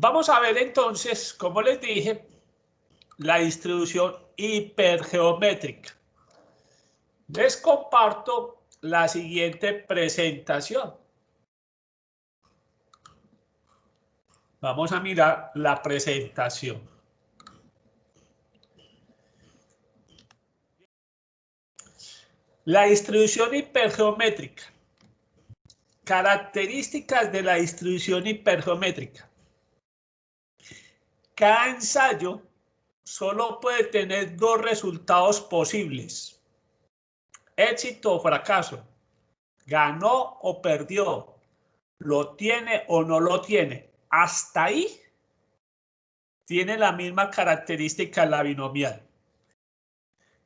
Vamos a ver entonces, como les dije, la distribución hipergeométrica. Les comparto la siguiente presentación. Vamos a mirar la presentación. La distribución hipergeométrica. Características de la distribución hipergeométrica. Cada ensayo solo puede tener dos resultados posibles: éxito o fracaso, ganó o perdió, lo tiene o no lo tiene. Hasta ahí tiene la misma característica la binomial.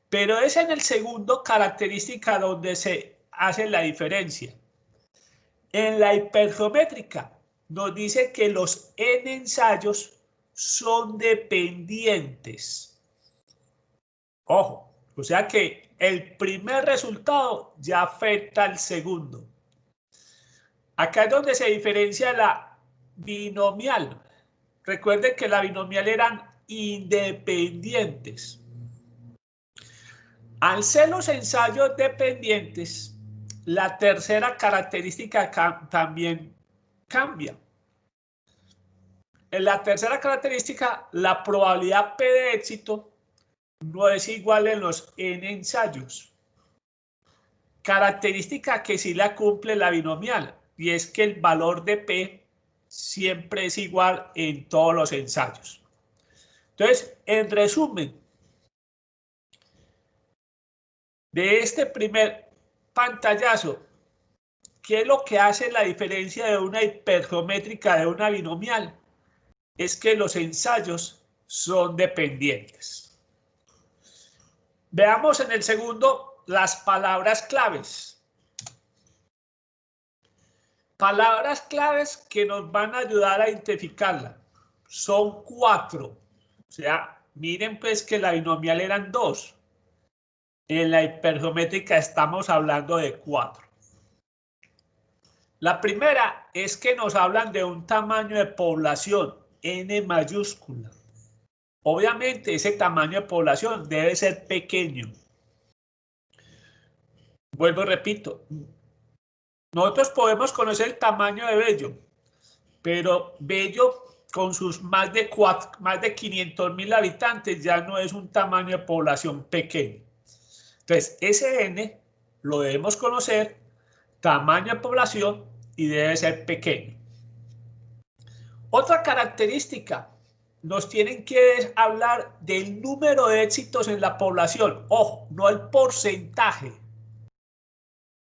Pero es en el segundo característica donde se hace la diferencia. En la hipergeométrica nos dice que los n ensayos son dependientes. Ojo, o sea que el primer resultado ya afecta al segundo. Acá es donde se diferencia la binomial. Recuerden que la binomial eran independientes. Al ser los ensayos dependientes, la tercera característica también cambia. En la tercera característica, la probabilidad P de éxito no es igual en los n ensayos. Característica que sí la cumple la binomial, y es que el valor de P siempre es igual en todos los ensayos. Entonces, en resumen, de este primer pantallazo, ¿qué es lo que hace la diferencia de una hipergeométrica de una binomial? Es que los ensayos son dependientes. Veamos en el segundo las palabras claves. Palabras claves que nos van a ayudar a identificarla. Son 4. O sea, miren pues que la binomial eran 2. En la hipergeométrica estamos hablando de 4. La primera es que nos hablan de un tamaño de población, N mayúscula. Obviamente ese tamaño de población debe ser pequeño. Vuelvo y repito, nosotros podemos conocer el tamaño de Bello, pero Bello con sus más de 500.000 habitantes ya no es un tamaño de población pequeño. Entonces, ese N lo debemos conocer, tamaño de población, y debe ser pequeño. Otra característica, nos tienen que hablar del número de éxitos en la población. Ojo, no el porcentaje.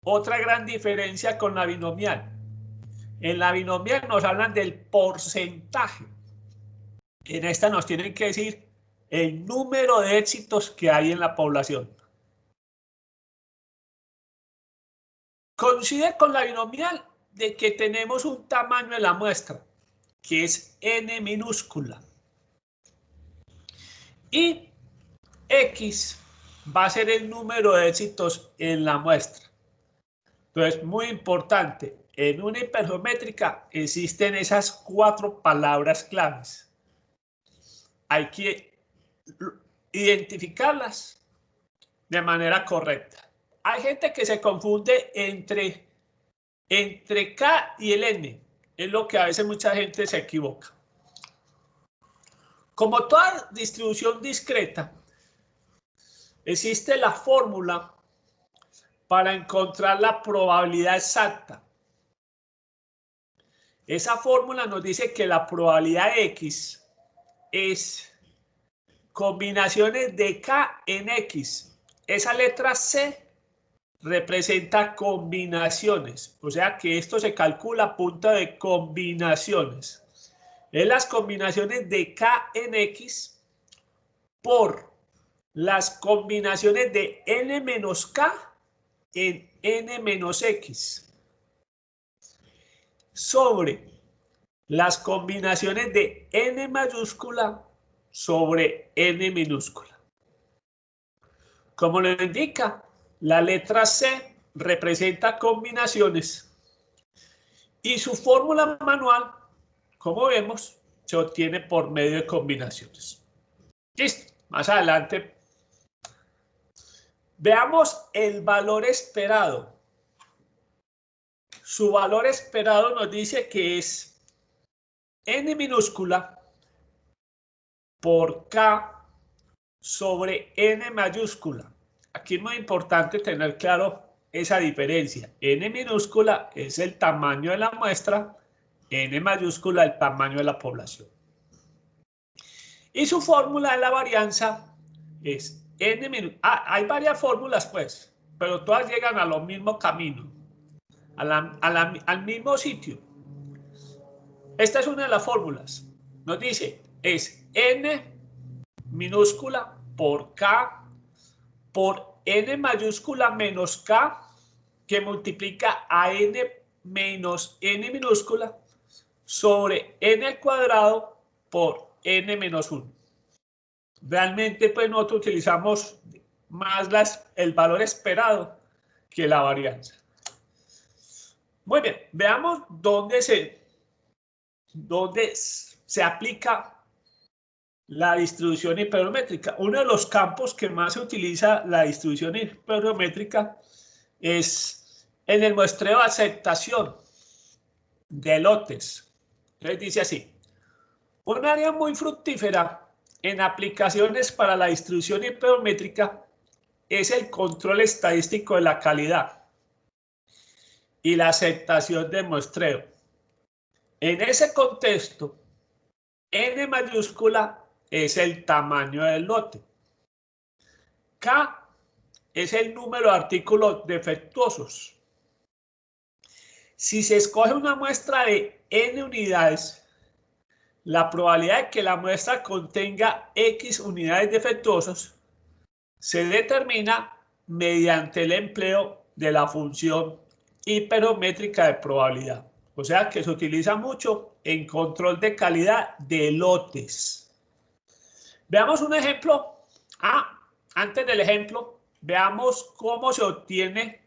Otra gran diferencia con la binomial. En la binomial nos hablan del porcentaje. En esta nos tienen que decir el número de éxitos que hay en la población. Coincide con la binomial de que tenemos un tamaño de la muestra, que es n minúscula. Y X va a ser el número de éxitos en la muestra. Entonces, muy importante, en una hipergeométrica existen esas 4 palabras claves. Hay que identificarlas de manera correcta. Hay gente que se confunde entre K y el N. Es lo que a veces mucha gente se equivoca. Como toda distribución discreta, existe la fórmula para encontrar la probabilidad exacta. Esa fórmula nos dice que la probabilidad X es combinaciones de K en X. Esa letra C representa combinaciones, o sea que esto se calcula a punta de combinaciones. Es las combinaciones de K en X por las combinaciones de N menos K en N menos X sobre las combinaciones de N mayúscula sobre N minúscula. Como lo indica, la letra C representa combinaciones y su fórmula manual, como vemos, se obtiene por medio de combinaciones. Listo, más adelante veamos el valor esperado. Su valor esperado nos dice que es n minúscula por k sobre n mayúscula. Aquí es muy importante tener claro esa diferencia. N minúscula es el tamaño de la muestra, n mayúscula el tamaño de la población. Y su fórmula de la varianza es n minúscula. Hay varias fórmulas, pues, pero todas llegan a lo mismo camino, al mismo sitio. Esta es una de las fórmulas. Nos dice, es n minúscula por k por n mayúscula menos k, que multiplica a n menos n minúscula sobre n al cuadrado por n menos 1. Realmente, pues nosotros utilizamos más el valor esperado que la varianza. Muy bien, veamos dónde se aplica la distribución hiperométrica. Uno de los campos que más se utiliza la distribución hiperométrica es en el muestreo de aceptación de lotes. Entonces dice así: un área muy fructífera en aplicaciones para la distribución hiperométrica es el control estadístico de la calidad y la aceptación del muestreo. En ese contexto, n mayúscula es el tamaño del lote. K es el número de artículos defectuosos. Si se escoge una muestra de n unidades, la probabilidad de que la muestra contenga X unidades defectuosas se determina mediante el empleo de la función hiperométrica de probabilidad. O sea que se utiliza mucho en control de calidad de lotes. Veamos un ejemplo. Antes del ejemplo, veamos cómo se obtiene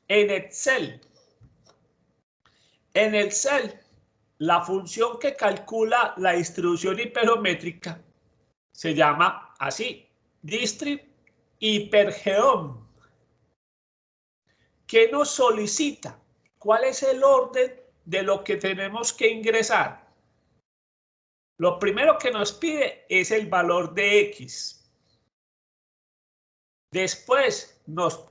en Excel. En Excel, la función que calcula la distribución hiperométrica se llama así, distrib hipergeom. ¿Qué nos solicita? ¿Cuál es el orden de lo que tenemos que ingresar? Lo primero que nos pide es el valor de X. Después,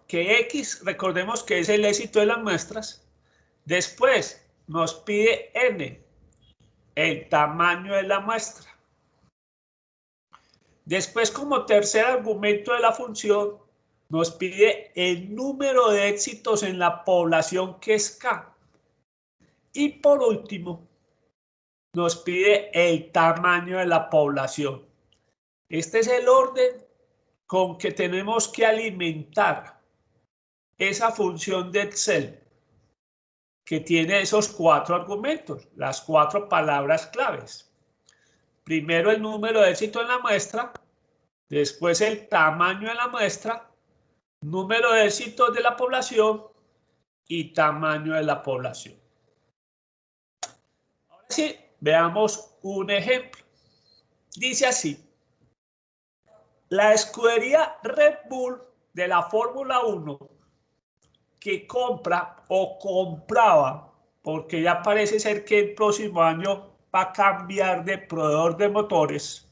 que X, recordemos que es el éxito de las muestras. Después, nos pide N, el tamaño de la muestra. Después, como tercer argumento de la función, nos pide el número de éxitos en la población, que es K. Y por último, nos pide el tamaño de la población. Este es el orden con que tenemos que alimentar esa función de Excel, que tiene esos 4 argumentos, las 4 palabras claves. Primero el número de éxito en la muestra, después el tamaño de la muestra, número de éxitos de la población y tamaño de la población. Ahora sí, veamos un ejemplo. Dice así: la escudería Red Bull de la Fórmula 1, que compra o compraba, porque ya parece ser que el próximo año va a cambiar de proveedor de motores.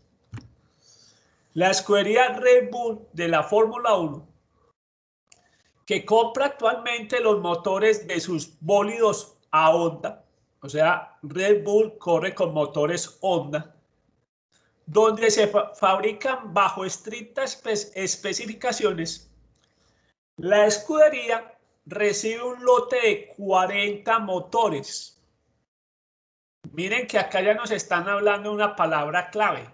La escudería Red Bull de la Fórmula 1, que compra actualmente los motores de sus bólidos a Honda, o sea, Red Bull corre con motores Honda, donde se fabrican bajo estrictas especificaciones. La escudería recibe un lote de 40 motores. Miren que acá ya nos están hablando de una palabra clave.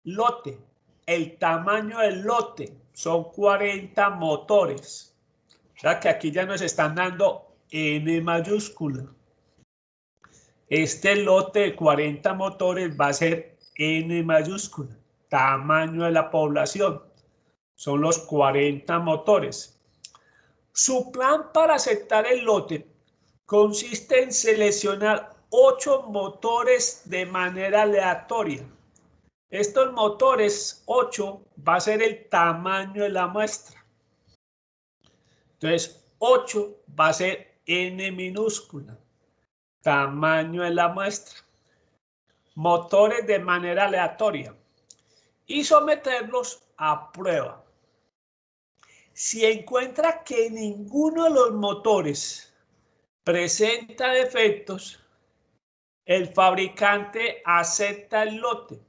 Lote. El tamaño del lote son 40 motores. O sea que aquí ya nos están dando N mayúscula. Este lote de 40 motores va a ser N mayúscula. Tamaño de la población son los 40 motores. Su plan para aceptar el lote consiste en seleccionar 8 motores de manera aleatoria. Estos motores 8 va a ser el tamaño de la muestra. Entonces 8 va a ser n minúscula, tamaño de la muestra. Motores de manera aleatoria y someterlos a prueba. Si encuentra que ninguno de los motores presenta defectos, el fabricante acepta el lote.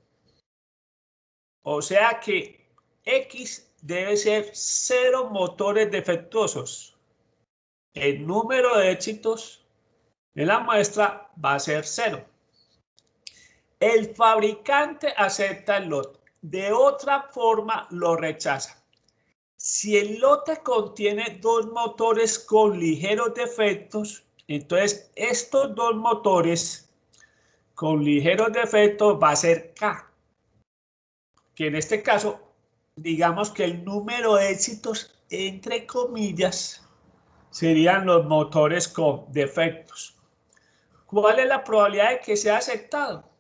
O sea que X debe ser 0 motores defectuosos. El número de éxitos en la muestra va a ser 0. El fabricante acepta el lote. De otra forma lo rechaza. Si el lote contiene 2 motores con ligeros defectos, entonces estos 2 motores con ligeros defectos va a ser K. Que en este caso, digamos que el número de éxitos, entre comillas, serían los motores con defectos. ¿Cuál es la probabilidad de que sea aceptado?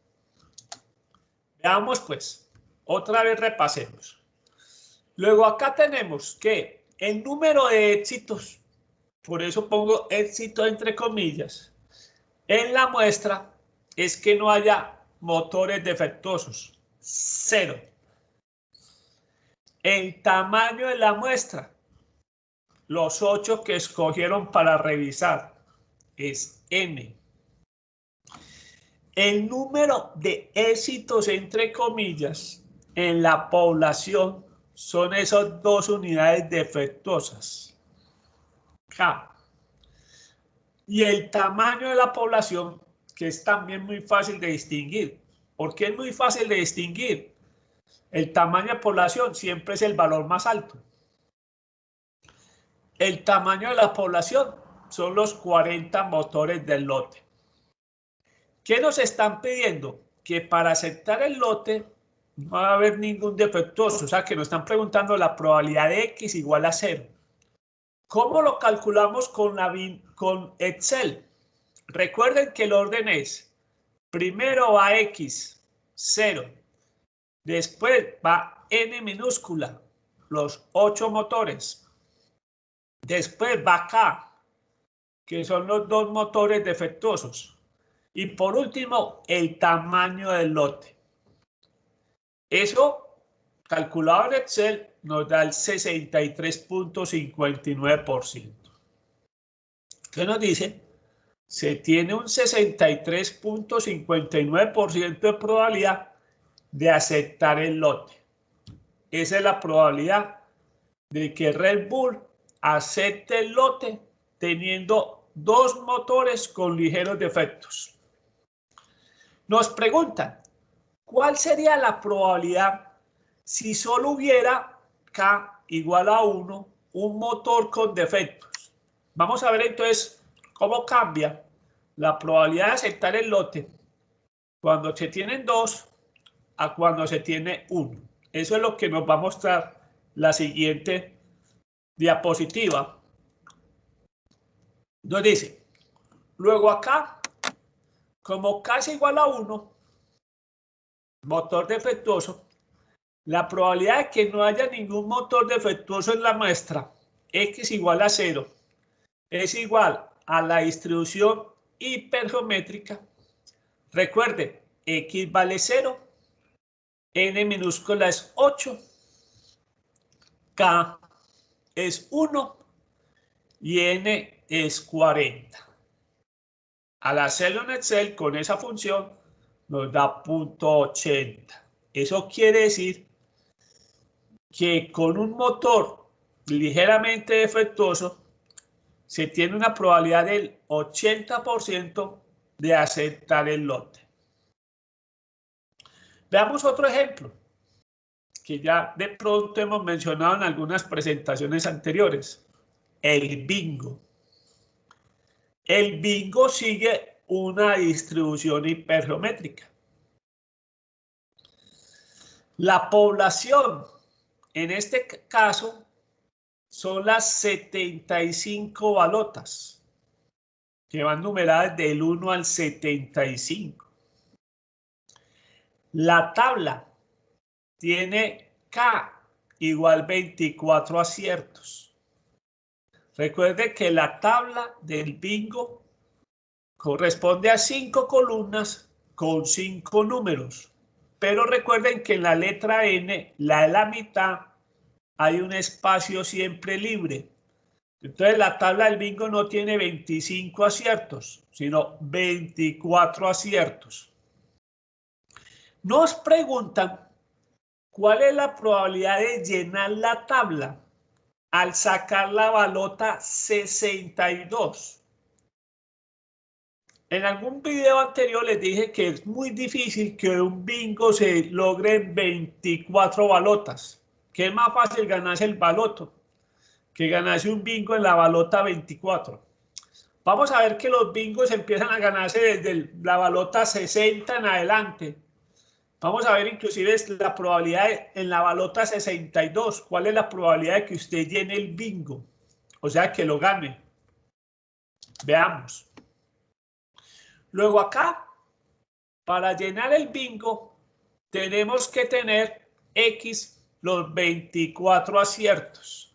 Veamos pues, otra vez repasemos. Luego acá tenemos que el número de éxitos, por eso pongo éxito entre comillas, en la muestra es que no haya motores defectuosos, 0. El tamaño de la muestra, los 8 que escogieron para revisar, es n. El número de éxitos entre comillas en la población son esas 2 unidades defectuosas, K. Y el tamaño de la población, que es también muy fácil de distinguir. ¿Por qué es muy fácil de distinguir? El tamaño de población siempre es el valor más alto. El tamaño de la población son los 40 motores del lote. ¿Qué nos están pidiendo? Que para aceptar el lote no va a haber ningún defectuoso. O sea, que nos están preguntando la probabilidad de X igual a 0. ¿Cómo lo calculamos con Excel? Recuerden que el orden es, primero va X, 0. Después va N minúscula, los 8 motores. Después va K, que son los 2 motores defectuosos. Y por último, el tamaño del lote. Eso, calculado en Excel, nos da el 63.59%. ¿Qué nos dice? Se tiene un 63.59% de probabilidad de aceptar el lote. Esa es la probabilidad de que Red Bull acepte el lote teniendo 2 motores con ligeros defectos. Nos preguntan, ¿cuál sería la probabilidad si solo hubiera K igual a 1, un motor con defectos? Vamos a ver entonces cómo cambia la probabilidad de aceptar el lote cuando se tienen 2 a cuando se tiene 1. Eso es lo que nos va a mostrar la siguiente diapositiva. Nos dice, luego acá, como K es igual a 1, motor defectuoso, la probabilidad de que no haya ningún motor defectuoso en la muestra, X igual a 0, es igual a la distribución hipergeométrica. Recuerde, X vale 0, N minúscula es 8, K es 1 y N es 40. Al hacerlo en Excel con esa función nos da 0.80. Eso quiere decir que con un motor ligeramente defectuoso se tiene una probabilidad del 80% de aceptar el lote. Veamos otro ejemplo que ya de pronto hemos mencionado en algunas presentaciones anteriores. El bingo. El bingo sigue una distribución hipergeométrica. La población, en este caso, son las 75 balotas. que van numeradas del 1 al 75. La tabla tiene K igual 24 aciertos. Recuerde que la tabla del bingo corresponde a 5 columnas con 5 números. Pero recuerden que en la letra N, la de la mitad, hay un espacio siempre libre. Entonces la tabla del bingo no tiene 25 aciertos, sino 24 aciertos. Nos preguntan cuál es la probabilidad de llenar la tabla al sacar la balota 62. En algún video anterior les dije que es muy difícil que un bingo se logre 24 balotas, que es más fácil ganarse el baloto que ganarse un bingo en la balota 24. Vamos a ver que los bingos empiezan a ganarse desde la balota 60 en adelante. Vamos a ver inclusive la probabilidad en la balota 62. ¿Cuál es la probabilidad de que usted llene el bingo? O sea, que lo gane. Veamos. Luego acá, para llenar el bingo, tenemos que tener X los 24 aciertos.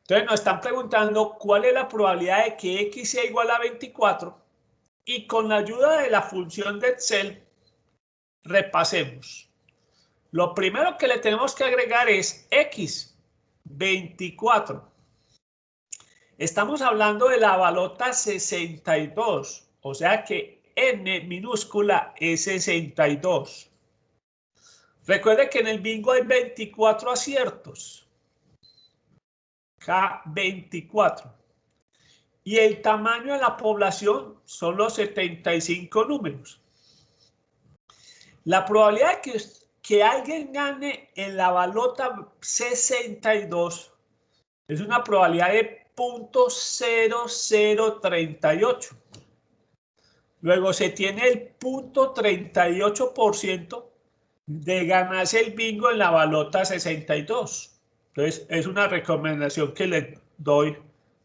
Entonces nos están preguntando cuál es la probabilidad de que X sea igual a 24 y con la ayuda de la función de Excel repasemos. Lo primero que le tenemos que agregar es X, 24. Estamos hablando de la balota 62, o sea que N minúscula es 62. Recuerde que en el bingo hay 24 aciertos. K24. Y el tamaño de la población son los 75 números. La probabilidad de que alguien gane en la balota 62 es una probabilidad de 0.0038. Luego se tiene el 0.38% de ganarse el bingo en la balota 62. Entonces, es una recomendación que les doy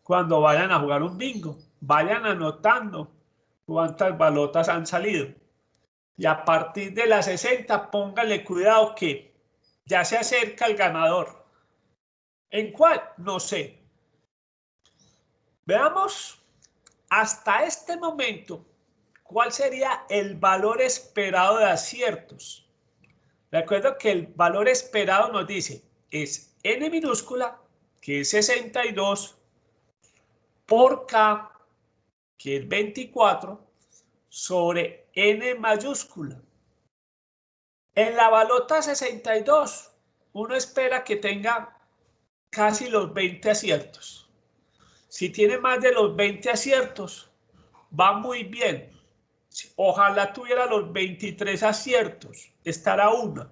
cuando vayan a jugar un bingo. Vayan anotando cuántas balotas han salido. Y a partir de las 60, pónganle cuidado que ya se acerca el ganador. ¿En cuál? No sé. Veamos hasta este momento cuál sería el valor esperado de aciertos. Recuerdo que el valor esperado nos dice es N minúscula, que es 62, por K, que es 24, sobre N mayúscula. En la balota 62, uno espera que tenga casi los 20 aciertos. Si tiene más de los 20 aciertos, va muy bien. Ojalá tuviera los 23 aciertos, estará una.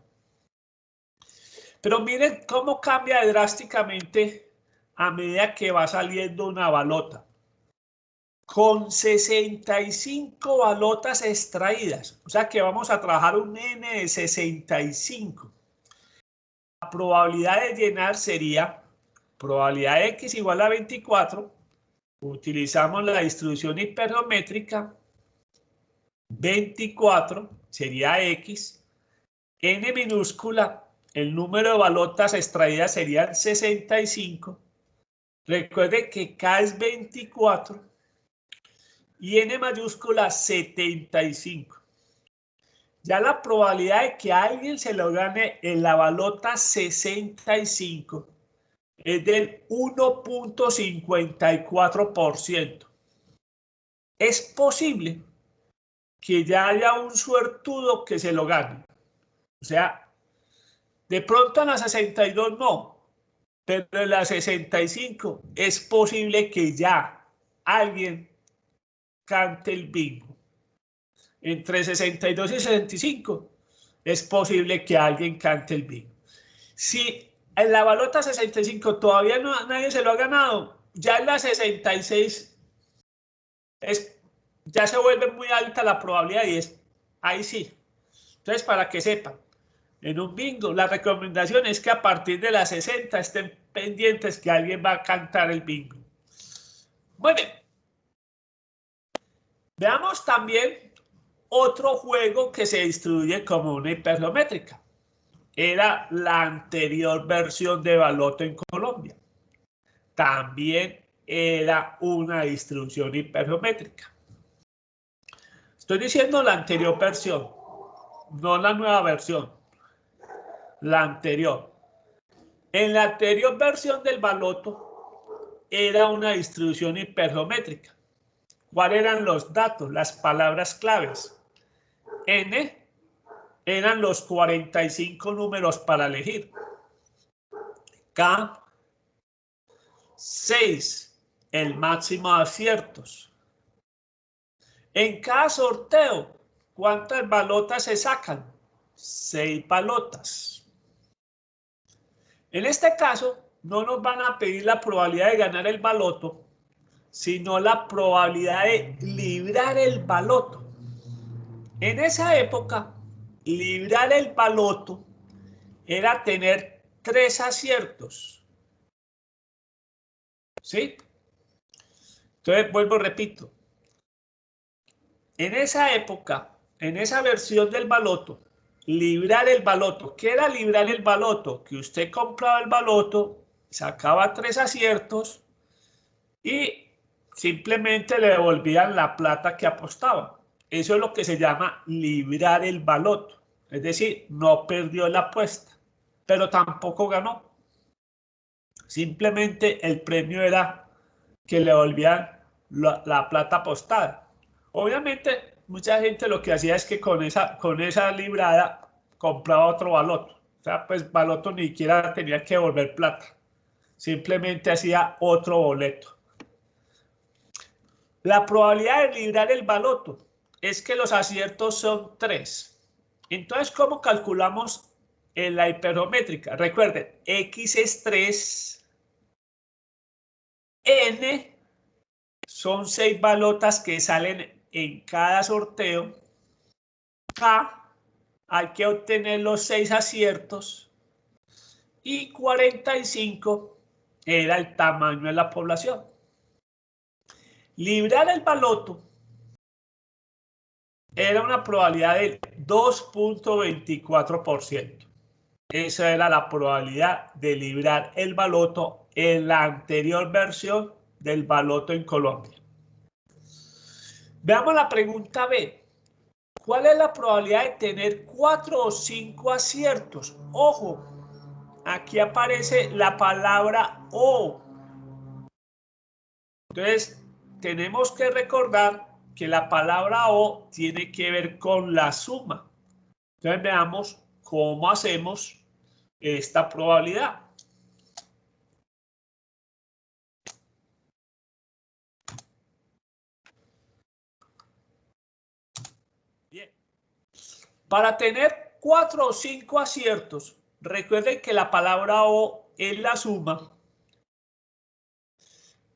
Pero miren cómo cambia drásticamente a medida que va saliendo una balota. Con 65 balotas extraídas, o sea que vamos a trabajar un N de 65. La probabilidad de llenar sería probabilidad de X igual a 24. Utilizamos la distribución hipergeométrica. 24 sería X. N minúscula. El número de balotas extraídas serían 65. Recuerden que K es 24 y N mayúscula 75. Ya la probabilidad de que alguien se lo gane en la balota 65 es del 1.54%. Es posible que ya haya un suertudo que se lo gane. O sea, de pronto en la 62 no, pero en la 65 es posible que ya alguien cante el bingo. Entre 62 y 65 es posible que alguien cante el bingo. Si en la balota 65 todavía nadie se lo ha ganado, ya en la 66 ya se vuelve muy alta la probabilidad y ahí sí. Entonces, para que sepan, en un bingo, la recomendación es que a partir de las 60 estén pendientes que alguien va a cantar el bingo. Muy bien. Veamos también otro juego que se distribuye como una hipergeométrica. Era la anterior versión de Baloto en Colombia. También era una distribución hipergeométrica. Estoy diciendo la anterior versión, no la nueva versión, la anterior. En la anterior versión del Baloto era una distribución hipergeométrica. ¿Cuáles eran los datos, las palabras claves? N eran los 45 números para elegir. K, 6, el máximo de aciertos. En cada sorteo, ¿cuántas balotas se sacan? 6 balotas. En este caso, no nos van a pedir la probabilidad de ganar el baloto, sino la probabilidad de librar el baloto. En esa época, librar el baloto era tener 3 aciertos. ¿Sí? Entonces, vuelvo, repito. En esa época, en esa versión del baloto, librar el baloto. ¿Qué era librar el baloto? Que usted compraba el baloto, sacaba 3 aciertos y simplemente le devolvían la plata que apostaba. Eso es lo que se llama librar el baloto. Es decir, no perdió la apuesta, pero tampoco ganó. Simplemente el premio era que le devolvían la plata apostada. Obviamente, mucha gente lo que hacía es que con esa librada compraba otro baloto. O sea, pues baloto ni siquiera tenía que devolver plata. Simplemente hacía otro boleto. La probabilidad de librar el baloto es que los aciertos son 3. Entonces, ¿cómo calculamos en la hipergeométrica? Recuerden, X es 3, N son 6 balotas que salen en cada sorteo. K, hay que obtener los 6 aciertos. Y 45 era el tamaño de la población. Librar el baloto era una probabilidad del 2.24%. Esa era la probabilidad de librar el baloto en la anterior versión del baloto en Colombia. Veamos la pregunta B. ¿Cuál es la probabilidad de tener 4 o 5 aciertos? Ojo, aquí aparece la palabra O. Entonces, tenemos que recordar que la palabra O tiene que ver con la suma. Entonces, veamos cómo hacemos esta probabilidad. Bien. Para tener 4 o 5 aciertos, recuerden que la palabra O es la suma.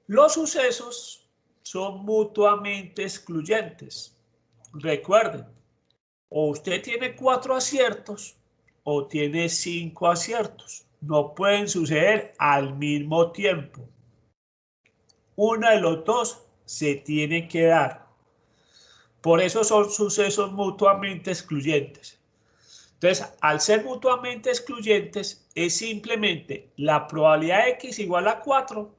Los sucesos son mutuamente excluyentes. Recuerden, o usted tiene 4 aciertos o tiene 5 aciertos. No pueden suceder al mismo tiempo. Uno de los dos se tiene que dar. Por eso son sucesos mutuamente excluyentes. Entonces, al ser mutuamente excluyentes, es simplemente la probabilidad de X igual a 4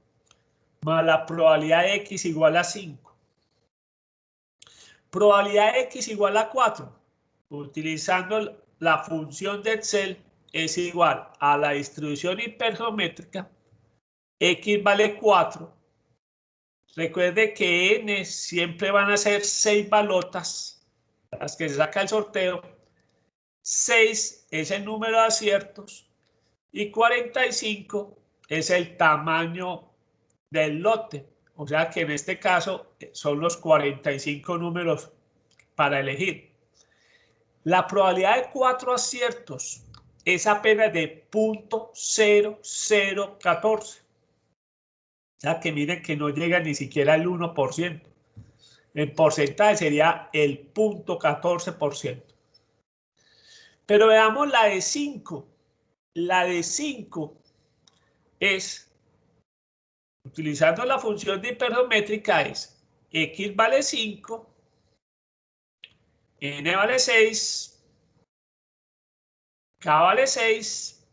más la probabilidad de X igual a 5. Probabilidad de X igual a 4. Utilizando la función de Excel es igual a la distribución hipergeométrica. X vale 4. Recuerde que N siempre van a ser 6 balotas, las que se saca el sorteo. 6 es el número de aciertos y 45 es el tamaño del lote. O sea que en este caso son los 45 números para elegir. La probabilidad de 4 aciertos es apenas de 0.0014. O sea que miren que no llega ni siquiera al 1%. El porcentaje sería el 0.14%. Pero veamos la de 5. La de 5 es Utilizando la función de hipergeométrica es x vale 5, n vale 6, k vale 6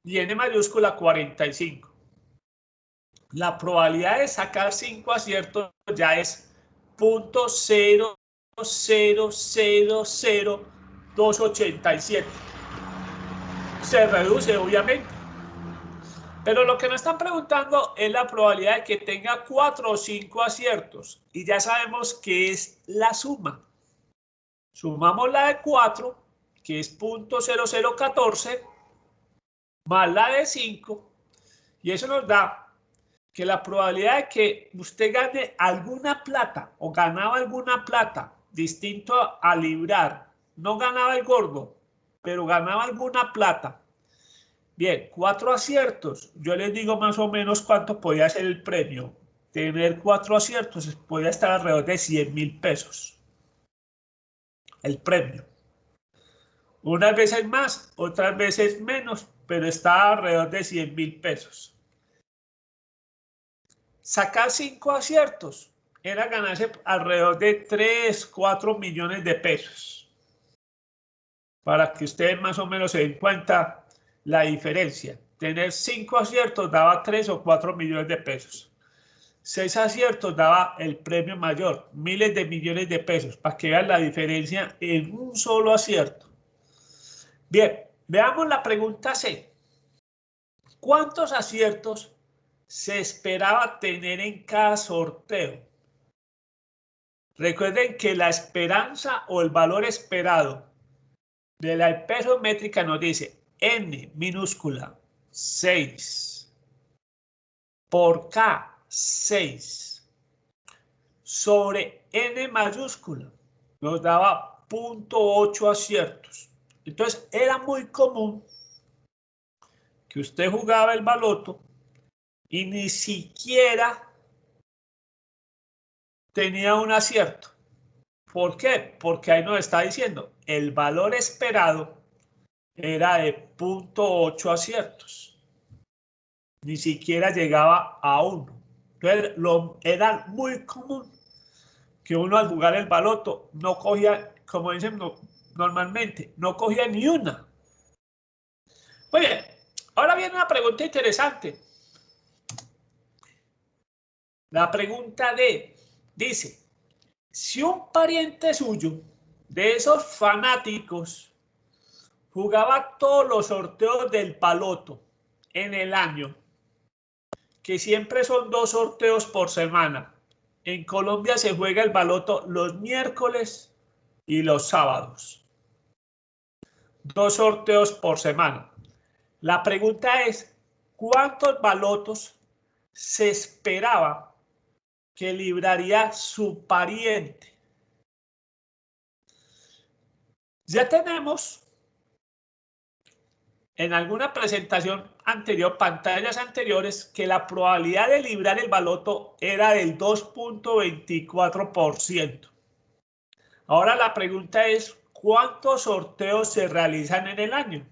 y n mayúscula 45. La probabilidad de sacar 5 aciertos ya es 0.0000287. Se reduce, obviamente. Pero lo que nos están preguntando es la probabilidad de que tenga 4 o 5 aciertos. Y ya sabemos que es la suma. Sumamos la de 4, que es 0.0014, más la de 5. Y eso nos da que la probabilidad de que usted gane alguna plata o ganaba alguna plata distinto a librar, no ganaba el gordo, pero ganaba alguna plata. Bien, 4 aciertos. Yo les digo más o menos cuánto podía ser el premio. Tener 4 aciertos podía estar alrededor de 100.000 pesos. El premio. Unas veces más, otras veces menos, pero está alrededor de 100.000 pesos. Sacar 5 aciertos era ganarse alrededor de 3, 4 millones de pesos. Para que ustedes más o menos se den cuenta la diferencia. Tener 5 aciertos daba 3 o 4 millones de pesos. 6 aciertos daba el premio mayor, miles de millones de pesos, para que vean la diferencia en un solo acierto. Bien, veamos la pregunta C. ¿Cuántos aciertos se esperaba tener en cada sorteo? Recuerden que la esperanza o el valor esperado de la hipergeométrica nos dice n minúscula 6 por k 6 sobre n mayúscula. Nos daba 0.8 aciertos. Entonces era muy común que usted jugaba el baloto y ni siquiera tenía un acierto. ¿Por qué? Porque ahí nos está diciendo, el valor esperado era de 0.8 aciertos. Ni siquiera llegaba a 1. Entonces, era muy común que uno al jugar el baloto no cogía, como dicen normalmente, no cogía ni una. Muy bien, ahora viene una pregunta interesante. La pregunta D dice, si un pariente suyo, de esos fanáticos, jugaba todos los sorteos del baloto en el año, que siempre son 2 sorteos por semana. En Colombia se juega el baloto los miércoles y los sábados. 2 sorteos por semana. La pregunta es, ¿cuántos balotos se esperaba que libraría su pariente? Ya tenemos en alguna presentación anterior, pantallas anteriores, que la probabilidad de librar el baloto era del 2.24%. Ahora la pregunta es, ¿cuántos sorteos se realizan en el año?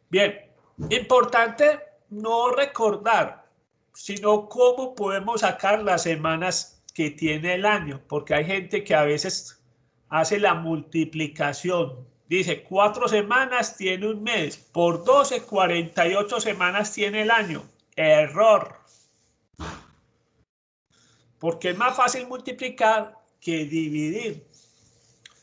Bien, importante no recordar, sino cómo podemos sacar las semanas que tiene el año, porque hay gente que a veces hace la multiplicación. Dice, 4 semanas tiene un mes, por 12, 48 semanas tiene el año. Error. Porque es más fácil multiplicar que dividir.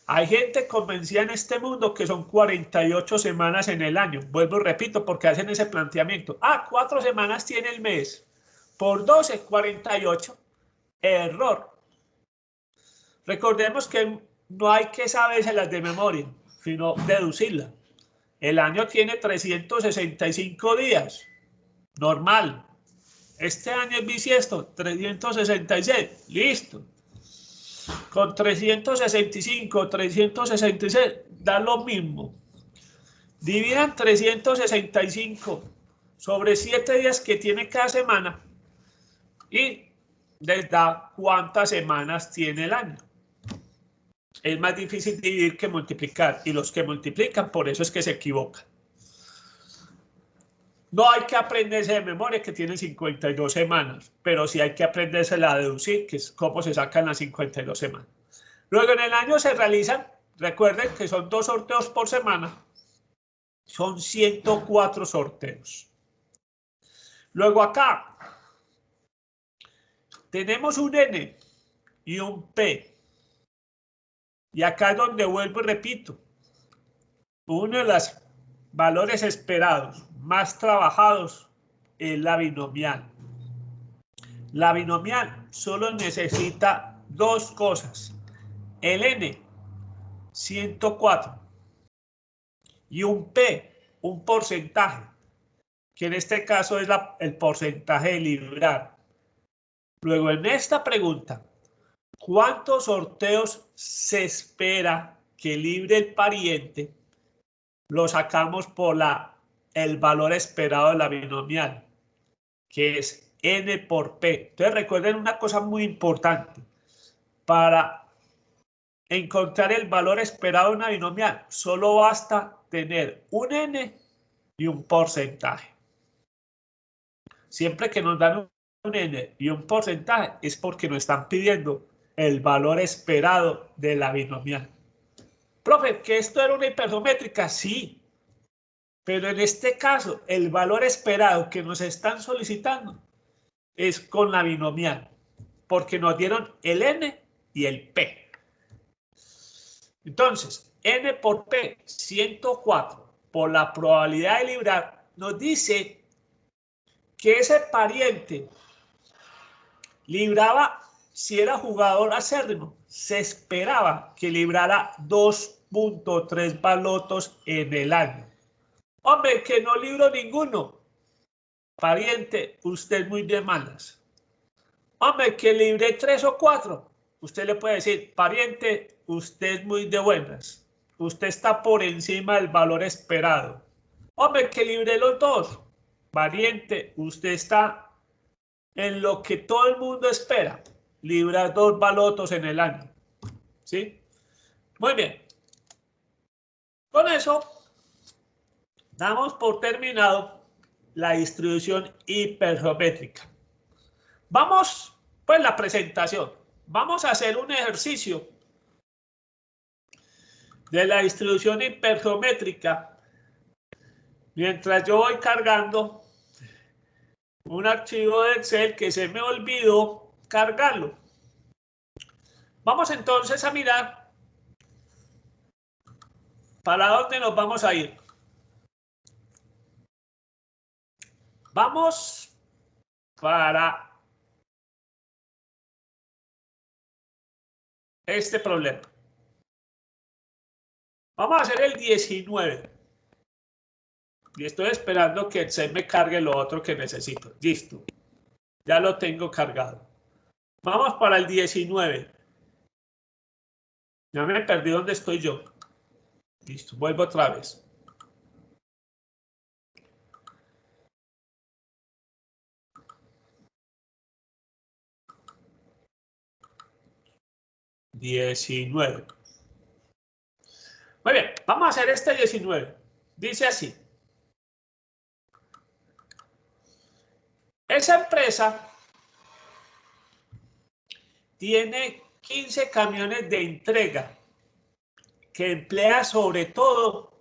Hay gente convencida en este mundo que son 48 semanas en el año. Vuelvo y repito porque hacen ese planteamiento. 4 semanas tiene el mes. Por 12, 48. Error. Recordemos que no hay que sabérselas de memoria, sino deducirlas. El año tiene 365 días. Normal. Este año es bisiesto, 366. Listo. Con 365, 366, da lo mismo. Dividan 365 sobre 7 días que tiene cada semana y les da cuántas semanas tiene el año. Es más difícil dividir que multiplicar, y los que multiplican por eso es que se equivocan. No hay que aprenderse de memoria que tienen 52 semanas, pero sí hay que aprenderse a deducir, que es cómo se sacan las 52 semanas. Luego en el año se realizan, recuerden que son 2 sorteos por semana, son 104 sorteos. Luego acá tenemos un N y un P. Y acá es donde vuelvo y repito, uno de los valores esperados más trabajados es la binomial. La binomial solo necesita dos cosas. El N, 104, y un P, un porcentaje, que en este caso es el porcentaje de librar. Luego, en esta pregunta, ¿cuántos sorteos se espera que libre el pariente? Lo sacamos por el valor esperado de la binomial, que es N por P. Entonces, recuerden una cosa muy importante. Para encontrar el valor esperado de una binomial, solo basta tener un N y un porcentaje. Siempre que nos dan un N y un porcentaje es porque nos están pidiendo el valor esperado de la binomial. Profe, ¿que esto era una hipergeométrica? Sí, pero en este caso el valor esperado que nos están solicitando es con la binomial, porque nos dieron el N y el P. Entonces, N por P, 104, por la probabilidad de librar, nos dice que ese pariente libraba, si era jugador acérrimo, se esperaba que librara 2.3 balotos en el año. Hombre, que no libro ninguno. Pariente, usted es muy de malas. Hombre, que libre 3 o 4. Usted le puede decir, pariente, usted es muy de buenas. Usted está por encima del valor esperado. Hombre, que libre los dos. Pariente, usted está en lo que todo el mundo espera. Librar 2 balotos en el año. ¿Sí? Muy bien. Con eso, damos por terminado la distribución hipergeométrica. Vamos, pues la presentación. Vamos a hacer un ejercicio de la distribución hipergeométrica mientras yo voy cargando un archivo de Excel que se me olvidó cargarlo. Vamos entonces a mirar para dónde nos vamos a ir. Vamos para este problema. Vamos a hacer el 19. Y estoy esperando que Excel me cargue lo otro que necesito. Listo. Ya lo tengo cargado. Vamos para el 19. Ya me perdí dónde estoy yo. Listo, vuelvo otra vez. $19. Muy bien, vamos a hacer este 19. Dice así. Esa empresa tiene 15 camiones de entrega que emplea sobre todo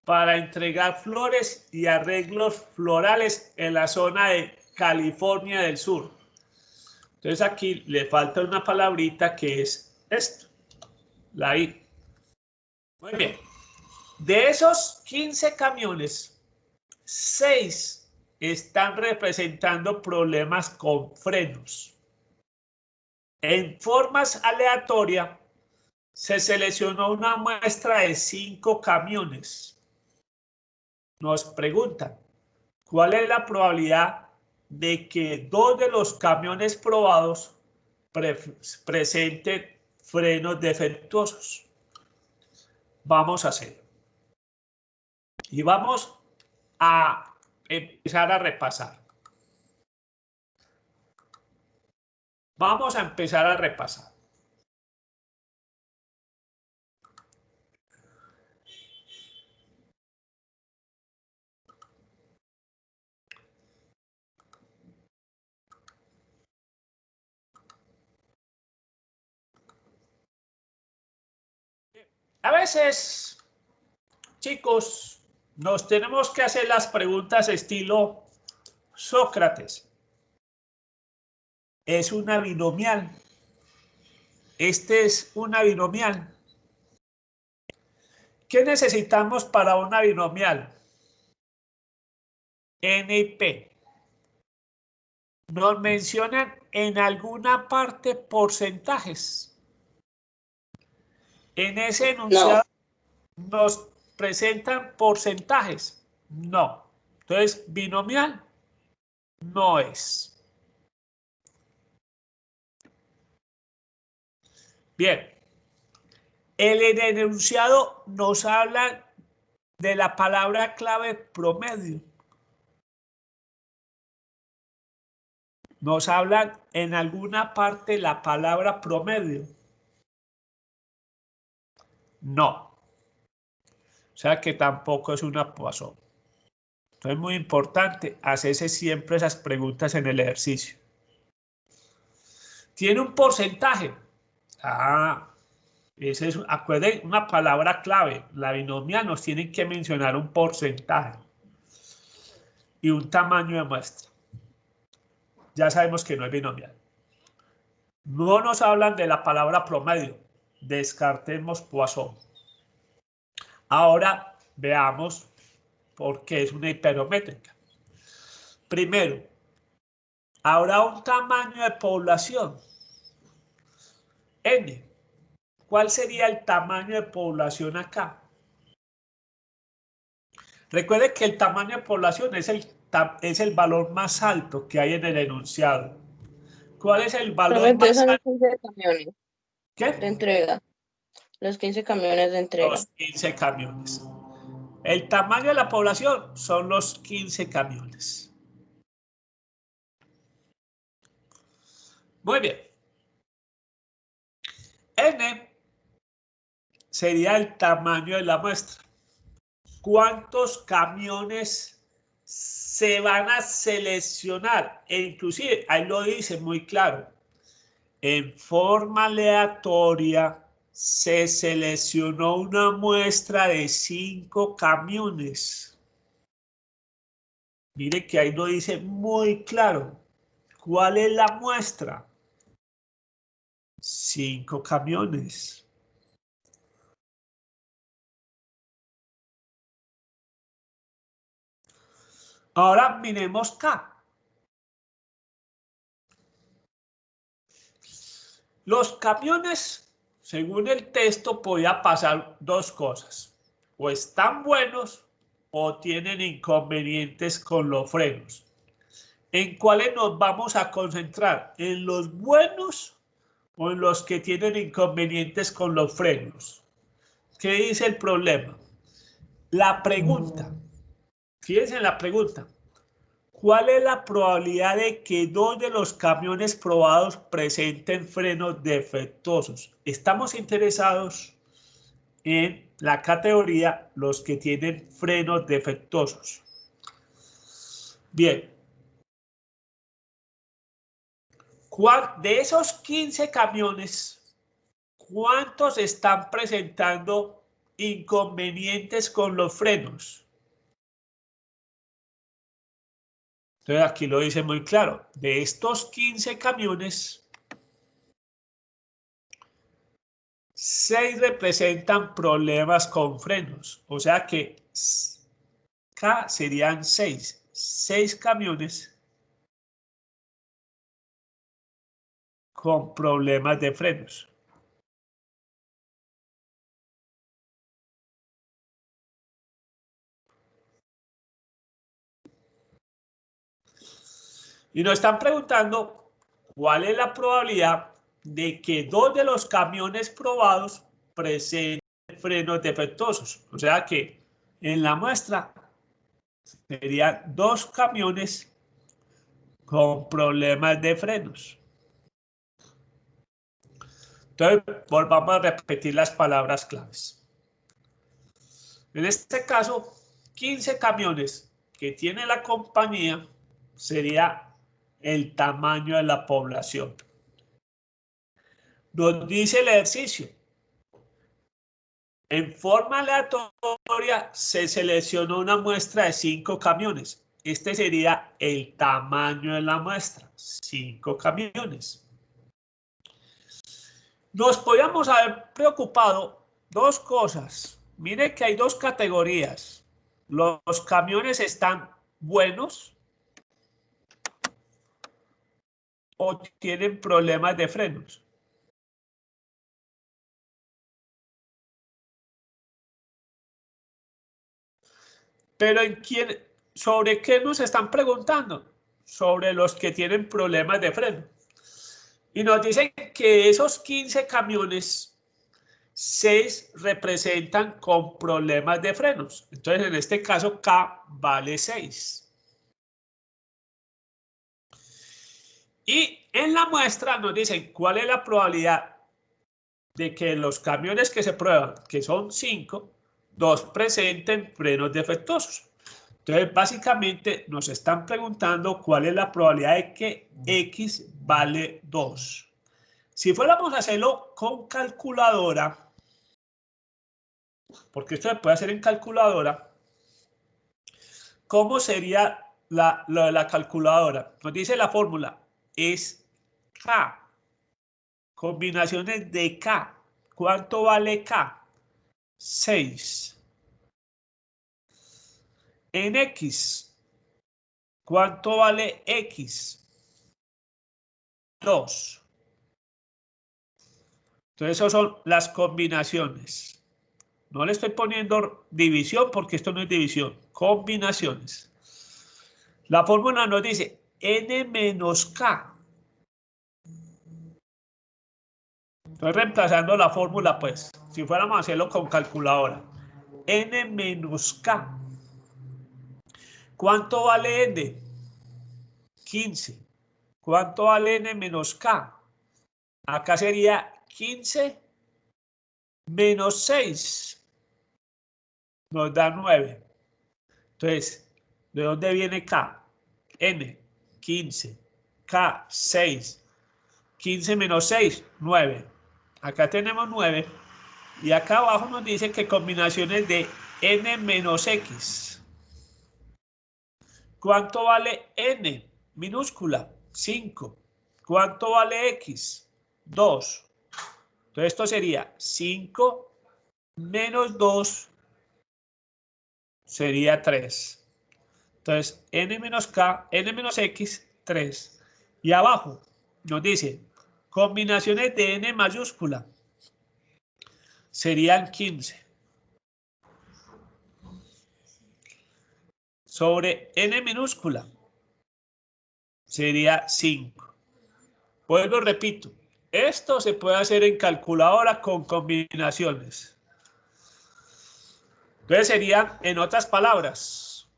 para entregar flores y arreglos florales en la zona de California del Sur. Entonces aquí le falta una palabrita que es esto, la I. Muy bien. De esos 15 camiones, 6 están representando problemas con frenos. En formas aleatorias, se seleccionó una muestra de 5 camiones. Nos preguntan, ¿cuál es la probabilidad de que 2 de los camiones probados presenten frenos defectuosos? Vamos a hacerlo. Y vamos a empezar a repasar. Vamos a empezar a repasar. A veces, chicos, nos tenemos que hacer las preguntas estilo Sócrates. Es una binomial. Este es una binomial. ¿Qué necesitamos para una binomial? N y P. Nos mencionan en alguna parte porcentajes. En ese enunciado nos presentan porcentajes. No. Entonces, binomial no es. Bien. El enunciado nos habla de la palabra clave promedio. Nos hablan en alguna parte la palabra promedio. No. O sea que tampoco es una Poisson. Entonces es muy importante hacerse siempre esas preguntas en el ejercicio. ¿Tiene un porcentaje? Ese es, acuérdense, una palabra clave. La binomial nos tiene que mencionar un porcentaje y un tamaño de muestra. Ya sabemos que no es binomial. No nos hablan de la palabra promedio. Descartemos Poisson. Ahora veamos por qué es una hiperométrica. Primero, habrá un tamaño de población. N. ¿Cuál sería el tamaño de población acá? Recuerde que el tamaño de población es el valor más alto que hay en el enunciado. ¿Cuál es el valor más Son los alto? 15 camiones de ¿Qué? entrega. Los 15 camiones de entrega. Los 15 camiones. El tamaño de la población son los 15 camiones. Muy bien. N sería el tamaño de la muestra. ¿Cuántos camiones se van a seleccionar? E inclusive, ahí lo dice muy claro. En forma aleatoria se seleccionó una muestra de 5 camiones. Mire que ahí lo dice muy claro. ¿Cuál es la muestra? 5 camiones. Ahora miremos K. Los camiones, según el texto, podía pasar dos cosas. O están buenos o tienen inconvenientes con los frenos. ¿En cuáles nos vamos a concentrar? ¿En los buenos o en los que tienen inconvenientes con los frenos? ¿Qué dice el problema? La pregunta. Fíjense en la pregunta. ¿Cuál es la probabilidad de que 2 de los camiones probados presenten frenos defectuosos? Estamos interesados en la categoría los que tienen frenos defectuosos. Bien. De esos 15 camiones, ¿cuántos están presentando inconvenientes con los frenos? Entonces aquí lo dice muy claro. De estos 15 camiones, 6 representan problemas con frenos. O sea que K serían 6. 6 camiones con problemas de frenos. Y nos están preguntando cuál es la probabilidad de que 2 de los camiones probados presenten frenos defectuosos. O sea que en la muestra serían 2 camiones con problemas de frenos. Entonces, volvamos a repetir las palabras claves. En este caso, 15 camiones que tiene la compañía sería el tamaño de la población. Nos dice el ejercicio. En forma aleatoria se seleccionó una muestra de 5 camiones. Este sería el tamaño de la muestra, 5 camiones. Nos podíamos haber preocupado dos cosas. Mire que hay dos categorías. Los camiones están buenos o tienen problemas de frenos. Pero ¿sobre qué nos están preguntando? Sobre los que tienen problemas de freno. Y nos dicen que esos 15 camiones, 6 representan con problemas de frenos. Entonces, en este caso, K vale 6. Y en la muestra nos dicen cuál es la probabilidad de que los camiones que se prueban, que son 5, 2 presenten frenos defectuosos. Entonces, básicamente nos están preguntando cuál es la probabilidad de que X vale 2. Si fuéramos a hacerlo con calculadora, porque esto se puede hacer en calculadora, ¿cómo sería lo de la calculadora? Nos dice la fórmula, es K, combinaciones de K. ¿Cuánto vale K? 6. En X, ¿cuánto vale X? 2. Entonces, esas son las combinaciones. No le estoy poniendo división porque esto no es división. Combinaciones. La fórmula nos dice n menos k. Estoy reemplazando la fórmula, pues, si fuéramos a hacerlo con calculadora. N menos k. ¿Cuánto vale n? 15. ¿Cuánto vale n menos k? Acá sería 15 menos 6. Nos da 9. Entonces, ¿de dónde viene k? N, 15. K, 6. 15 menos 6, 9. Acá tenemos 9. Y acá abajo nos dice que combinaciones de n menos x. ¿Cuánto vale n? Minúscula, 5. ¿Cuánto vale x? 2. Entonces esto sería 5 menos 2 sería 3. Entonces n menos k, n menos x, 3. Y abajo nos dice combinaciones de n mayúscula. Serían 15. Sobre n minúscula sería 5. Vuelvo, repito. Esto se puede hacer en calculadora con combinaciones. Entonces serían, en otras palabras,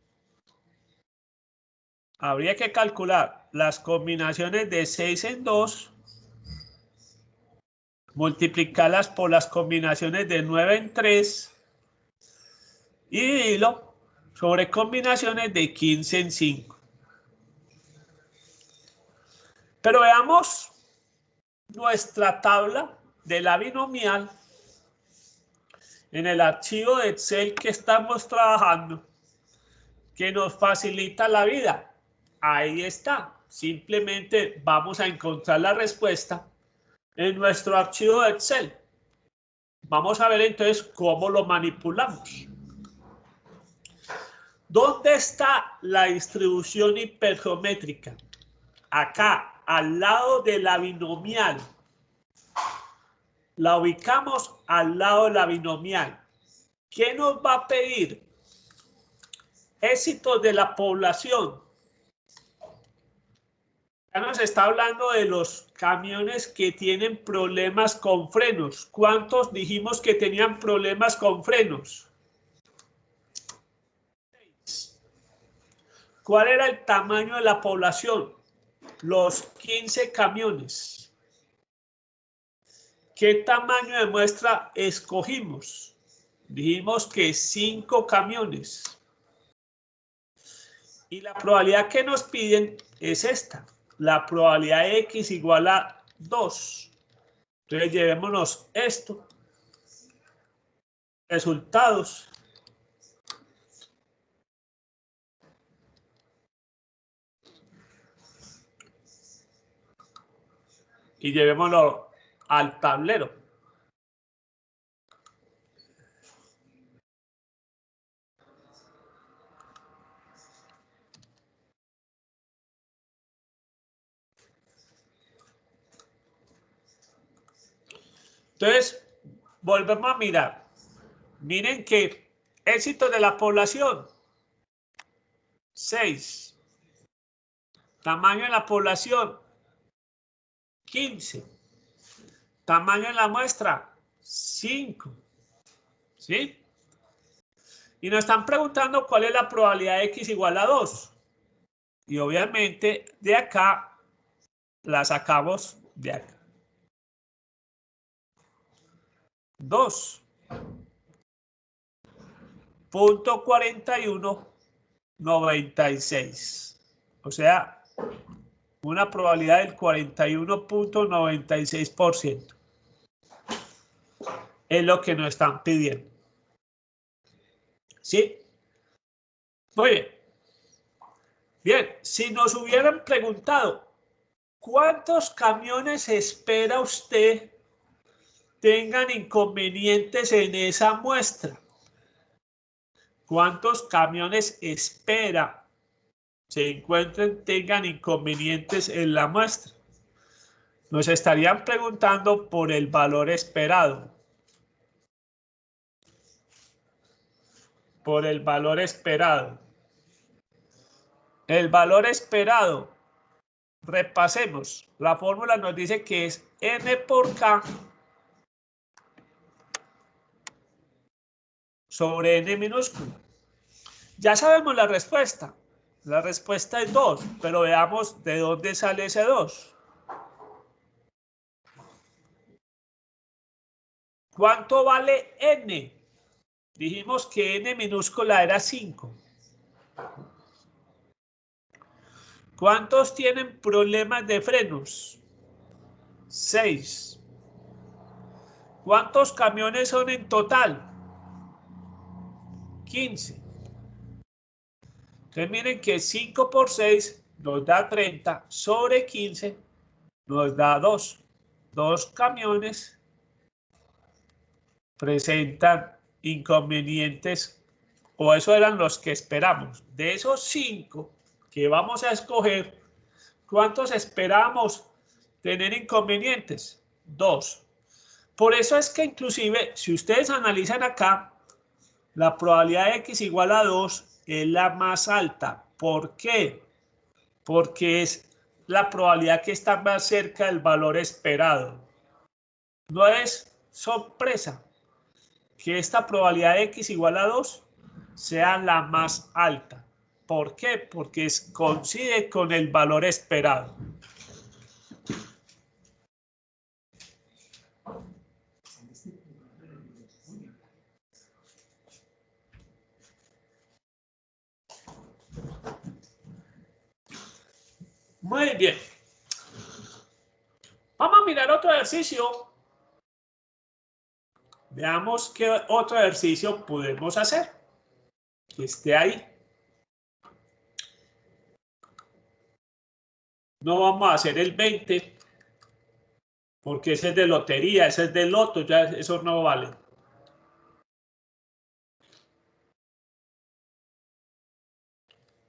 habría que calcular las combinaciones de 6 en 2, multiplicarlas por las combinaciones de 9 en 3 y dividirlo sobre combinaciones de 15 en 5. Pero veamos nuestra tabla de la binomial en el archivo de Excel que estamos trabajando, que nos facilita la vida. Ahí está. Simplemente vamos a encontrar la respuesta en nuestro archivo de Excel. Vamos a ver entonces cómo lo manipulamos. ¿Dónde está la distribución hipergeométrica? Acá, al lado de la binomial. La ubicamos al lado de la binomial. ¿Qué nos va a pedir? Éxitos de la población. Ya nos está hablando de los camiones que tienen problemas con frenos. ¿Cuántos dijimos que tenían problemas con frenos? 6. ¿Cuál era el tamaño de la población? Los 15 camiones. ¿Qué tamaño de muestra escogimos? Dijimos que 5 camiones. Y la probabilidad que nos piden es esta. La probabilidad de X igual a 2. Entonces llevémonos esto. resultados. Y llevémoslo al tablero. Entonces, volvemos a mirar. Miren que éxito de la población, 6. Tamaño de la población, 15. Tamaño de la muestra, 5. ¿Sí? Y nos están preguntando cuál es la probabilidad de x igual a 2. Y obviamente de acá la sacamos de acá. 2.4196. O sea, una probabilidad del 41.96%. Es lo que nos están pidiendo. ¿Sí? Muy bien. Bien, si nos hubieran preguntado, ¿cuántos camiones espera usted tengan inconvenientes en esa muestra? ¿Cuántos camiones espera se encuentren, tengan inconvenientes en la muestra? Nos estarían preguntando por el valor esperado. Por el valor esperado. El valor esperado, repasemos. La fórmula nos dice que es n por k sobre n minúscula. Ya sabemos la respuesta. La respuesta es 2, pero veamos de dónde sale ese 2. ¿Cuánto vale n? Dijimos que n minúscula era 5. ¿Cuántos tienen problemas de frenos? 6. ¿Cuántos camiones son en total? 15. Entonces miren que 5 por 6 nos da 30, sobre 15 nos da 2. 2 camiones presentan inconvenientes, o eso eran los que esperamos. De esos 5 que vamos a escoger, ¿cuántos esperamos tener inconvenientes? 2. Por eso es que inclusive, si ustedes analizan acá, la probabilidad de x igual a 2 es la más alta. ¿Por qué? Porque es la probabilidad que está más cerca del valor esperado. No es sorpresa que esta probabilidad de x igual a 2 sea la más alta. ¿Por qué? Porque coincide con el valor esperado. Muy bien. Vamos a mirar otro ejercicio. Veamos qué otro ejercicio podemos hacer que esté ahí. No vamos a hacer el 20 porque ese es de lotería, ese es de loto, ya eso no vale.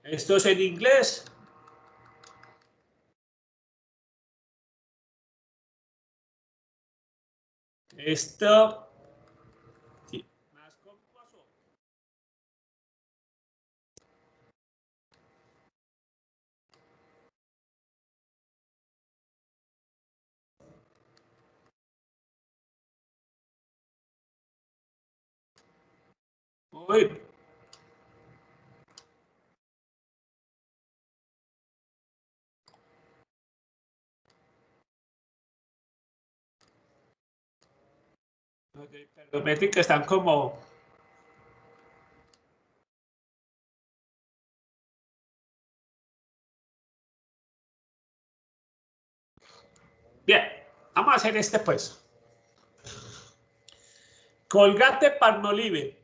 Esto es en inglés. Esto sí, más compuesto. Muy bien. Perdón, que están como... Bien, vamos a hacer este pues. Colgate-Palmolive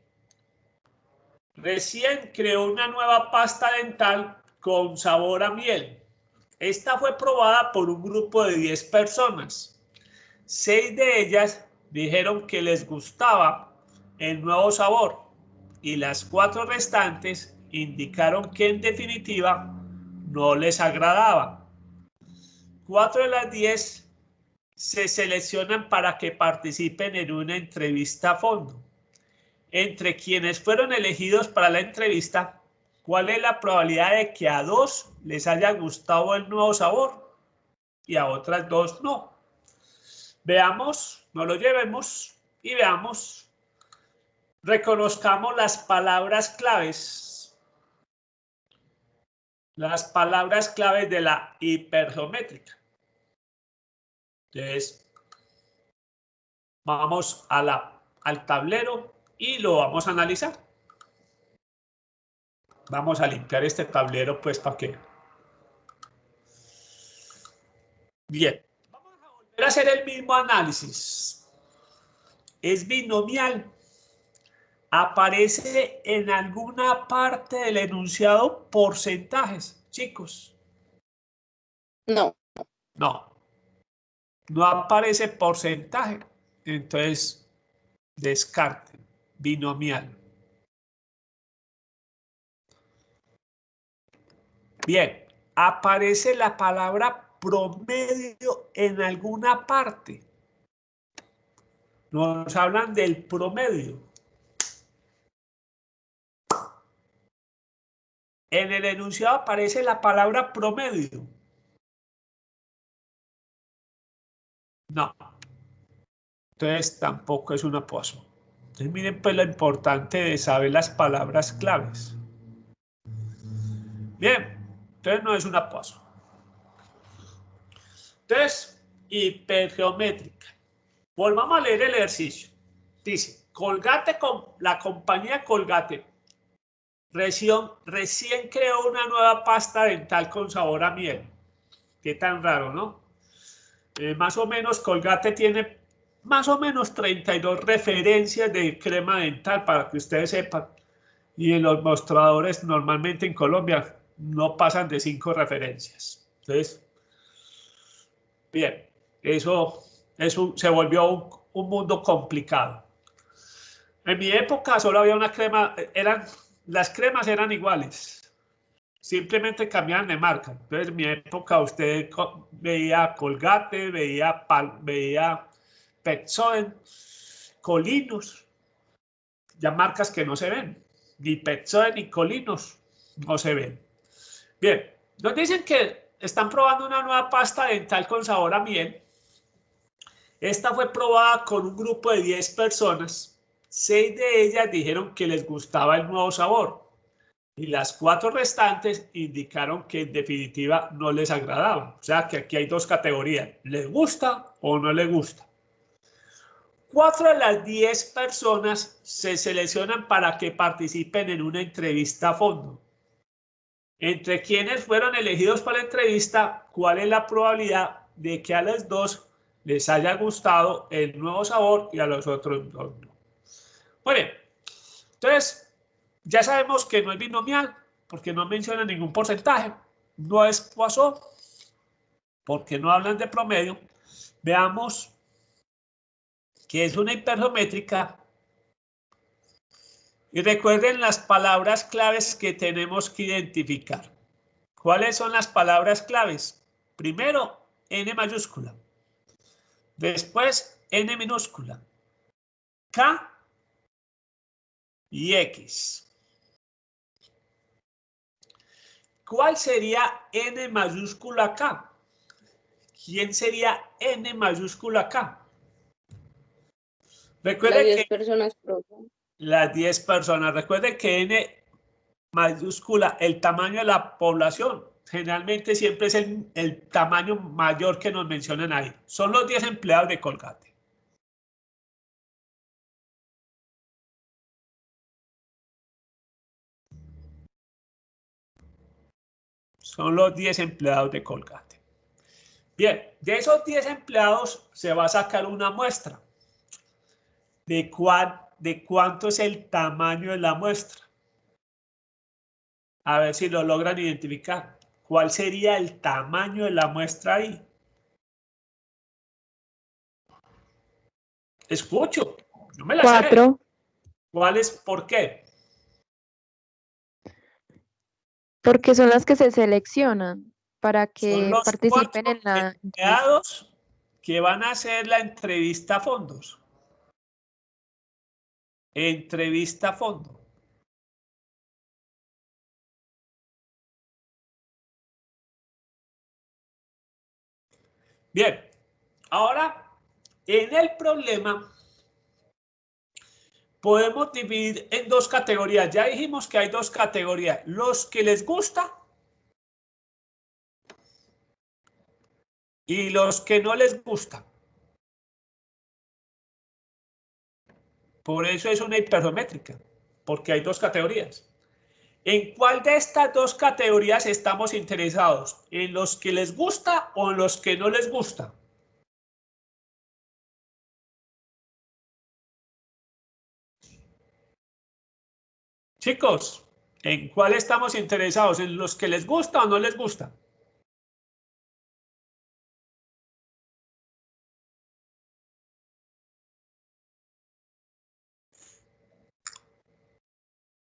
recién creó una nueva pasta dental con sabor a miel. Esta fue probada por un grupo de 10 personas. 6 de ellas dijeron que les gustaba el nuevo sabor y las 4 restantes indicaron que en definitiva no les agradaba. 4 de las 10 se seleccionan para que participen en una entrevista a fondo. Entre quienes fueron elegidos para la entrevista, ¿cuál es la probabilidad de que a 2 les haya gustado el nuevo sabor y a otras 2 no? Veamos, no lo llevemos y veamos. Reconozcamos las palabras claves. Las palabras claves de la hipergeométrica. Entonces, vamos al tablero y lo vamos a analizar. Vamos a limpiar este tablero, pues, ¿para qué? Bien. Vamos a volver a hacer el mismo análisis. Es binomial. ¿Aparece en alguna parte del enunciado porcentajes, chicos? No. No. No aparece porcentaje. Entonces, descarten. Binomial. Bien. ¿Aparece la palabra promedio en alguna parte? Nos hablan del promedio. En el enunciado aparece la palabra promedio. No. Entonces tampoco es un aposo. Entonces miren pues lo importante de saber las palabras claves. Bien, entonces no es un aposo. Entonces, hipergeométrica. Volvamos a leer el ejercicio. Dice, Colgate la compañía Colgate recién creó una nueva pasta dental con sabor a miel. Qué tan raro, ¿no? Más o menos Colgate tiene más o menos 32 referencias de crema dental para que ustedes sepan. Y en los mostradores normalmente en Colombia no pasan de 5 referencias. Entonces, bien, eso se volvió un mundo complicado. En mi época solo había una crema, las cremas eran iguales, simplemente cambiaban de marca. Entonces, en mi época usted veía Colgate, veía Pepsodent, Colinos, ya marcas que no se ven, ni Pepsodent ni Colinos no se ven. Bien, nos dicen que están probando una nueva pasta dental con sabor a miel. Esta fue probada con un grupo de 10 personas. 6 de ellas dijeron que les gustaba el nuevo sabor y las 4 restantes indicaron que en definitiva no les agradaba. O sea que aquí hay 2 categorías, ¿les gusta o no les gusta? 4 de las 10 personas se seleccionan para que participen en una entrevista a fondo. Entre quienes fueron elegidos para la entrevista, ¿cuál es la probabilidad de que a las 2 les haya gustado el nuevo sabor y a los otros 2 no? Muy bien, entonces ya sabemos que no es binomial porque no menciona ningún porcentaje, no es Poisson porque no hablan de promedio. Veamos que es una hipergeométrica y recuerden las palabras claves que tenemos que identificar. ¿Cuáles son las palabras claves? Primero, N mayúscula. Después, N minúscula. K y X. ¿Cuál sería N mayúscula K? ¿Quién sería N mayúscula K? Recuerde Las 10 que personas las 10 personas, recuerde que N mayúscula, el tamaño de la población, generalmente siempre es el tamaño mayor que nos mencionan ahí. Son los 10 empleados de Colgate. Son los 10 empleados de Colgate. Bien, de esos 10 empleados se va a sacar una muestra. de cuánto es el tamaño de la muestra. A ver si lo logran identificar. ¿Cuál sería el tamaño de la muestra ahí? Escucho, no me la sé. 4. ¿Cuál es? ¿Por qué? Porque son las que se seleccionan para Son que los 4 participen en la entrevista. empleados que van a hacer la entrevista a fondos. Entrevista a fondo. Bien, ahora en el problema podemos dividir en dos categorías. Ya dijimos que hay dos categorías. Los que les gusta y los que no les gusta. Por eso es una hipermétrica, porque hay dos categorías. ¿En cuál de estas dos categorías estamos interesados? ¿En los que les gusta o en los que no les gusta? Chicos, ¿en cuál estamos interesados? ¿En los que les gusta o no les gusta?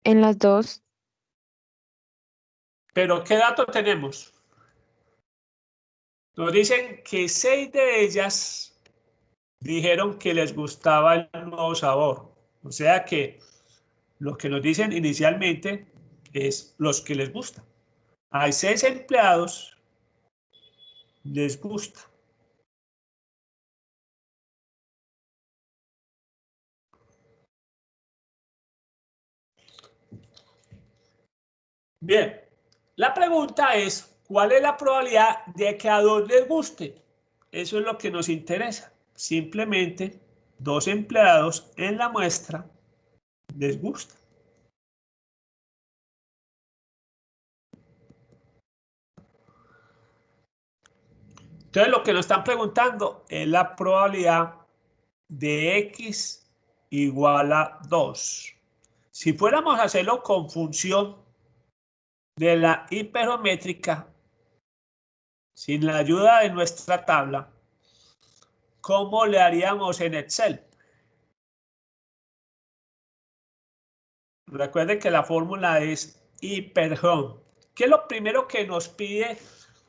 En las dos. Pero ¿qué dato tenemos? Nos dicen que 6 de ellas dijeron que les gustaba el nuevo sabor. O sea que lo que nos dicen inicialmente es los que les gusta. Hay 6 empleados, les gusta. Bien, la pregunta es, ¿cuál es la probabilidad de que a 2 les guste? Eso es lo que nos interesa. Simplemente 2 empleados en la muestra les gusta. Entonces lo que nos están preguntando es la probabilidad de X igual a 2. Si fuéramos a hacerlo con función de la hipermétrica, sin la ayuda de nuestra tabla, ¿cómo le haríamos en Excel? Recuerden que la fórmula es hiperhome. ¿Qué es lo primero que nos pide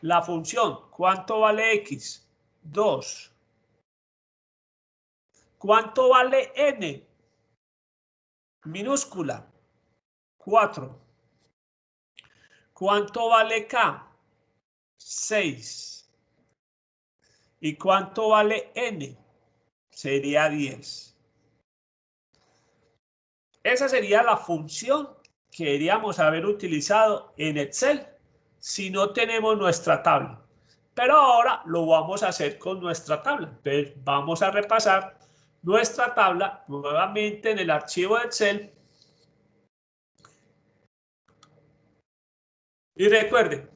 la función? ¿Cuánto vale X? 2. ¿Cuánto vale N? Minúscula. 4. ¿Cuánto vale K? 6. ¿Y cuánto vale N? Sería 10. Esa sería la función que deberíamos haber utilizado en Excel si no tenemos nuestra tabla. Pero ahora lo vamos a hacer con nuestra tabla. Entonces vamos a repasar nuestra tabla nuevamente en el archivo de Excel. Y recuerden,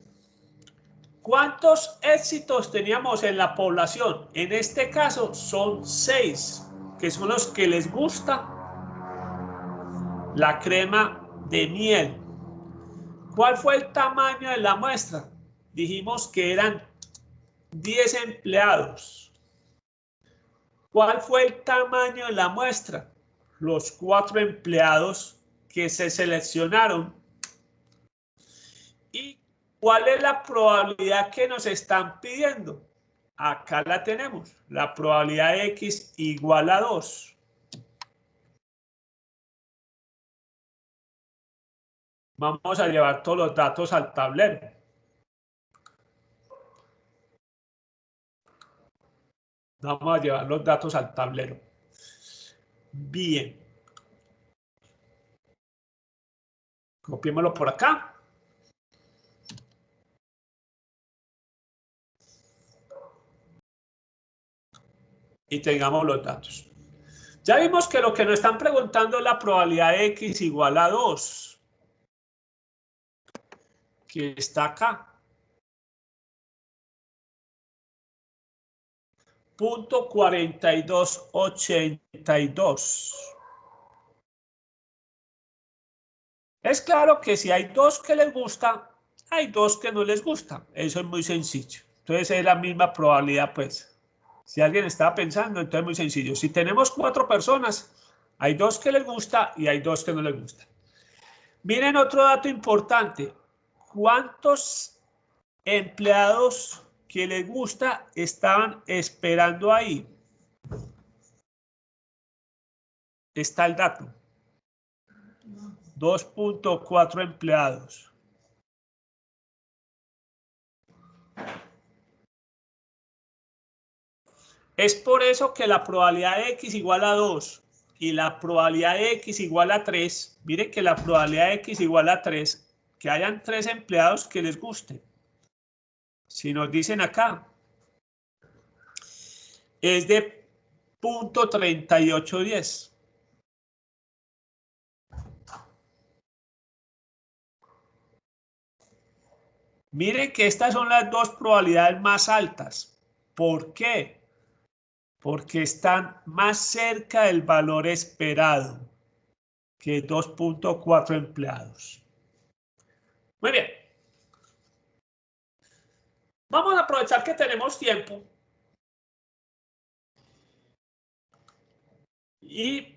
¿cuántos éxitos teníamos en la población? En este caso son 6, que son los que les gusta la crema de miel. ¿Cuál fue el tamaño de la muestra? Dijimos que eran 10 empleados. ¿Cuál fue el tamaño de la muestra? Los 4 empleados que se seleccionaron. ¿Y cuál es la probabilidad que nos están pidiendo? Acá la tenemos. La probabilidad de X igual a 2. Vamos a llevar todos los datos al tablero. Vamos a llevar los datos al tablero. Bien. Copiémoslo por acá. Y tengamos los datos. Ya vimos que lo que nos están preguntando es la probabilidad de X igual a 2. Que está acá. 0.4282. Es claro que si hay dos que les gusta, hay dos que no les gusta. Eso es muy sencillo. Entonces es la misma probabilidad, pues. Si alguien está pensando, entonces es muy sencillo. Si tenemos 4 personas, hay dos que les gusta y hay dos que no les gusta. Miren otro dato importante. ¿Cuántos empleados que les gusta estaban esperando ahí? Está el dato. 2.4 empleados. Es por eso que la probabilidad de X igual a 2 y la probabilidad de X igual a 3. Miren que la probabilidad de X igual a 3, que hayan 3 empleados que les guste. Si nos dicen acá, es de 0.3810. Miren que estas son las dos probabilidades más altas. ¿Por qué? Porque están más cerca del valor esperado que 2.4 empleados. Muy bien. Vamos a aprovechar que tenemos tiempo y